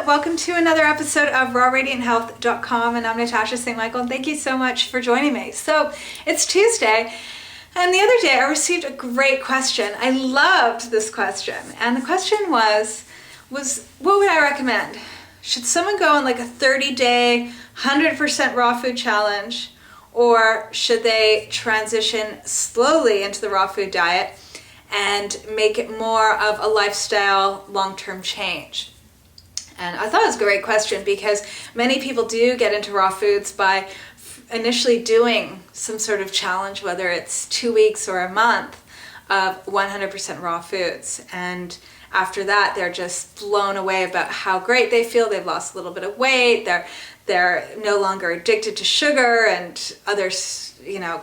Welcome to another episode of rawradianthealth.com, and I'm Natasha St. Michael, and thank you so much for joining me. So it's Tuesday, and the other day I received a great question. I loved this question, and the question was what would I recommend? Should someone go on like a 30-day 100% raw food challenge, or should they transition slowly into the raw food diet and make it more of a lifestyle long-term change? And I thought it was a great question because many people do get into raw foods by initially doing some sort of challenge, whether it's 2 weeks or a month of 100% raw foods. And after that, they're just blown away about how great they feel. They've lost a little bit of weight. They're no longer addicted to sugar and other,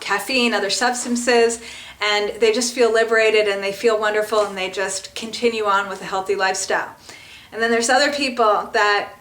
caffeine, other substances. And they just feel liberated and they feel wonderful, and they just continue on with a healthy lifestyle. And then there's other people that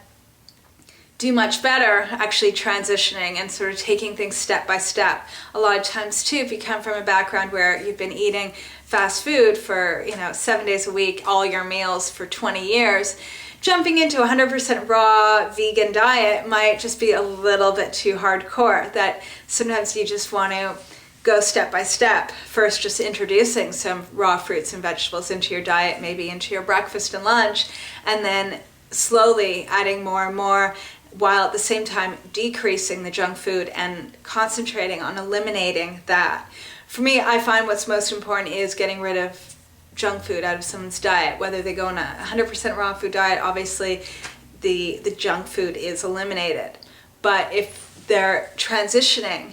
do much better actually transitioning and sort of taking things step by step. A lot of times too, if you come from a background where you've been eating fast food for 7 days a week, all your meals for 20 years, jumping into a 100% raw vegan diet might just be a little bit too hardcore. That sometimes you just want to go step by step. First, just introducing some raw fruits and vegetables into your diet, maybe into your breakfast and lunch, and then slowly adding more and more, while at the same time decreasing the junk food and concentrating on eliminating that. For me, I find what's most important is getting rid of junk food out of someone's diet. Whether they go on a 100% raw food diet, obviously the junk food is eliminated. But if they're transitioning,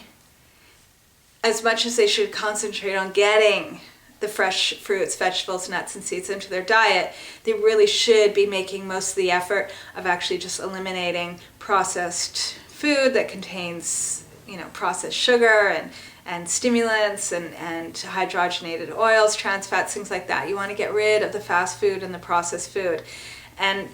as much as they should concentrate on getting the fresh fruits, vegetables, nuts, and seeds into their diet, they really should be making most of the effort of actually just eliminating processed food that contains, processed sugar and stimulants and hydrogenated oils, trans fats, things like that. You want to get rid of the fast food and the processed food. And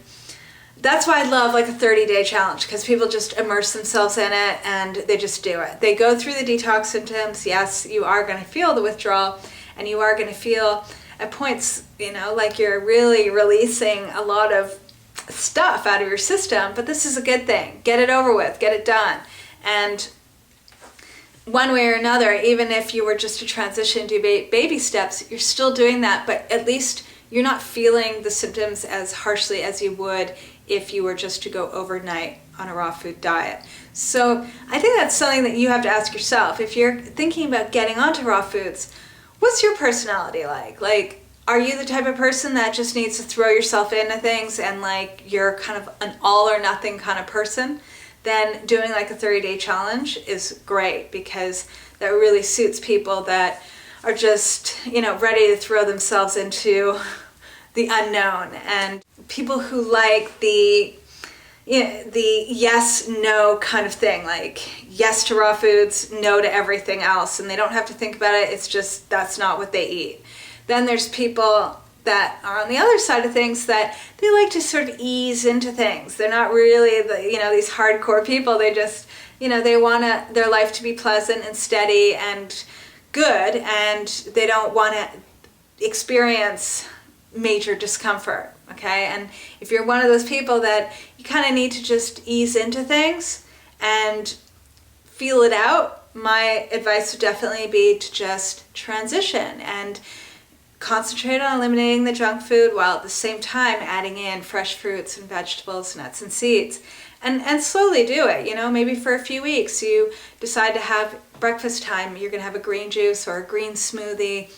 that's why I love like a 30-day challenge, because people just immerse themselves in it and they just do it. They go through the detox symptoms. Yes, you are going to feel the withdrawal, and you are going to feel at points, like you're really releasing a lot of stuff out of your system, but this is a good thing. Get it over with, get it done. And one way or another, even if you were just to transition to baby steps, you're still doing that, but at least you're not feeling the symptoms as harshly as you would if you were just to go overnight on a raw food diet. So I think that's something that you have to ask yourself. If you're thinking about getting onto raw foods, what's your personality like? Like, are you the type of person that just needs to throw yourself into things and like you're kind of an all or nothing kind of person? Then doing like a 30-day challenge is great, because that really suits people that are just, ready to throw themselves into the unknown, and people who like the yes, no kind of thing, like yes to raw foods, no to everything else, and they don't have to think about it. It's just, that's not what they eat. Then there's people that are on the other side of things, that they like to sort of ease into things. They're not really these hardcore people. They just, they want their life to be pleasant and steady and good, and they don't want to experience major discomfort. Okay, and if you're one of those people that you kind of need to just ease into things and feel it out, my advice would definitely be to just transition and concentrate on eliminating the junk food, while at the same time adding in fresh fruits and vegetables, nuts and seeds, and slowly do it. Maybe for a few weeks you decide to have breakfast time, you're going to have a green juice or a green smoothie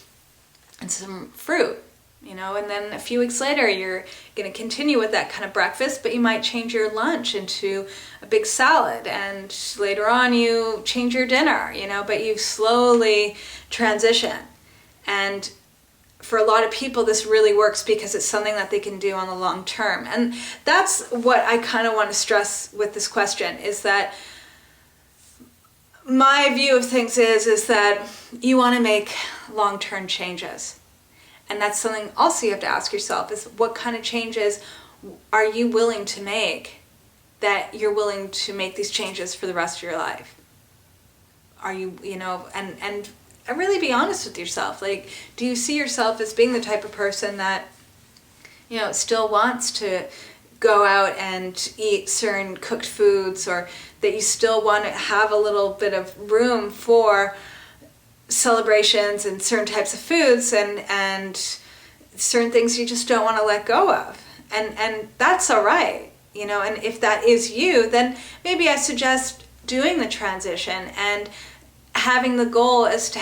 and some fruit. And then a few weeks later, you're going to continue with that kind of breakfast, but you might change your lunch into a big salad, and later on you change your dinner, but you slowly transition. And for a lot of people, this really works because it's something that they can do on the long term. And that's what I kind of want to stress with this question, is that my view of things is that you want to make long-term changes. And that's something also you have to ask yourself, is what kind of changes are you willing to make, that you're willing to make these changes for the rest of your life? Are you, and really be honest with yourself. Like, do you see yourself as being the type of person that, still wants to go out and eat certain cooked foods, or that you still want to have a little bit of room for celebrations and certain types of foods, and certain things you just don't want to let go of. And that's all right, you know. And if that is you, then maybe I suggest doing the transition and having the goal is to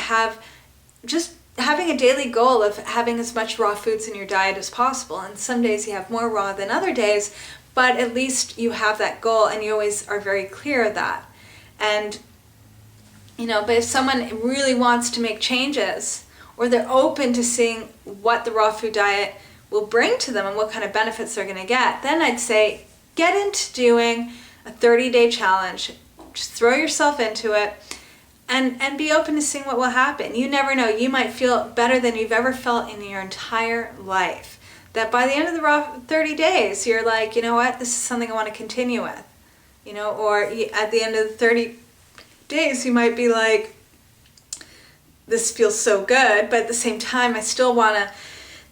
having a daily goal of having as much raw foods in your diet as possible. And some days you have more raw than other days, but at least you have that goal and you always are very clear of that. And, you know, but if someone really wants to make changes, or they're open to seeing what the raw food diet will bring to them and what kind of benefits they're going to get, then I'd say get into doing a 30-day challenge. Just throw yourself into it and be open to seeing what will happen. You never know. You might feel better than you've ever felt in your entire life. That by the end of the raw 30 days, you're like, you know what, this is something I want to continue with. You know, or at the end of the 30 days, you might be like, this feels so good, but at the same time, I still want to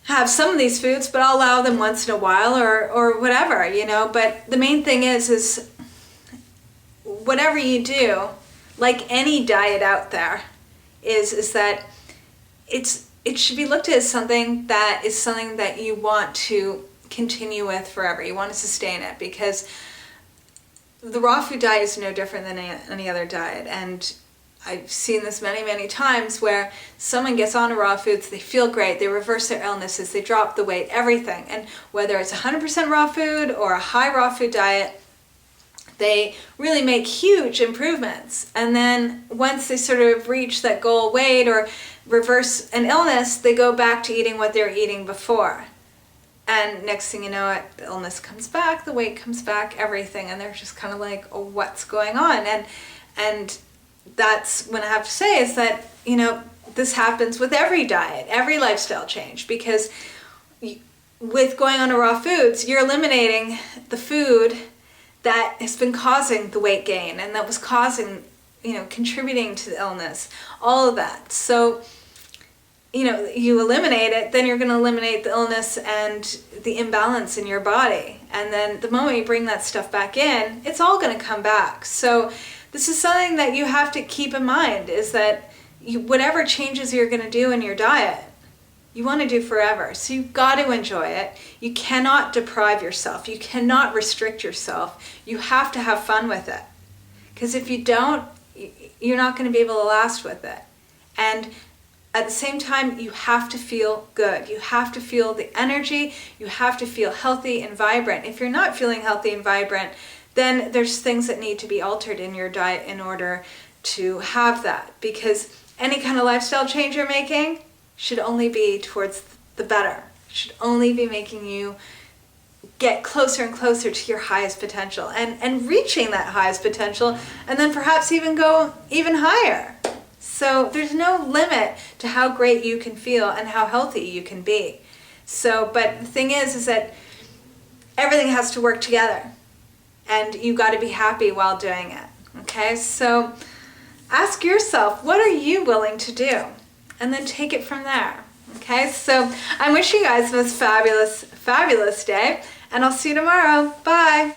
have some of these foods, but I'll allow them once in a while or whatever, you know. But the main thing is whatever you do, like any diet out there, is that it should be looked at as something that you want to continue with forever. You want to sustain it, because the raw food diet is no different than any other diet. And I've seen this many, many times where someone gets on to raw foods, they feel great, they reverse their illnesses, they drop the weight, everything. And whether it's 100% raw food or a high raw food diet, they really make huge improvements. And then once they sort of reach that goal weight or reverse an illness, they go back to eating what they were eating before. And next thing you know, the illness comes back, the weight comes back, everything. And they're just kind of like, oh, what's going on? And that's when I have to say is that, you know, this happens with every diet, every lifestyle change, because with going on to raw foods, you're eliminating the food that has been causing the weight gain and that was causing, you know, contributing to the illness, all of that. So, you know, you eliminate it, then you're going to eliminate the illness and the imbalance in your body. And then the moment you bring that stuff back in, it's all going to come back. So this is something that you have to keep in mind, is that whatever changes you're going to do in your diet, you want to do forever. So you've got to enjoy it. You cannot deprive yourself. You cannot restrict yourself. You have to have fun with it. Because if you don't, you're not going to be able to last with it. And at the same time, you have to feel good. You have to feel the energy. You have to feel healthy and vibrant. If you're not feeling healthy and vibrant, then there's things that need to be altered in your diet in order to have that. Because any kind of lifestyle change you're making should only be towards the better. It should only be making you get closer and closer to your highest potential and reaching that highest potential, and then perhaps even go even higher. So there's no limit to how great you can feel and how healthy you can be. So, but the thing is that everything has to work together, and you got to be happy while doing it. Okay, so ask yourself, what are you willing to do? And then take it from there. Okay, so I wish you guys the most fabulous, fabulous day, and I'll see you tomorrow. Bye.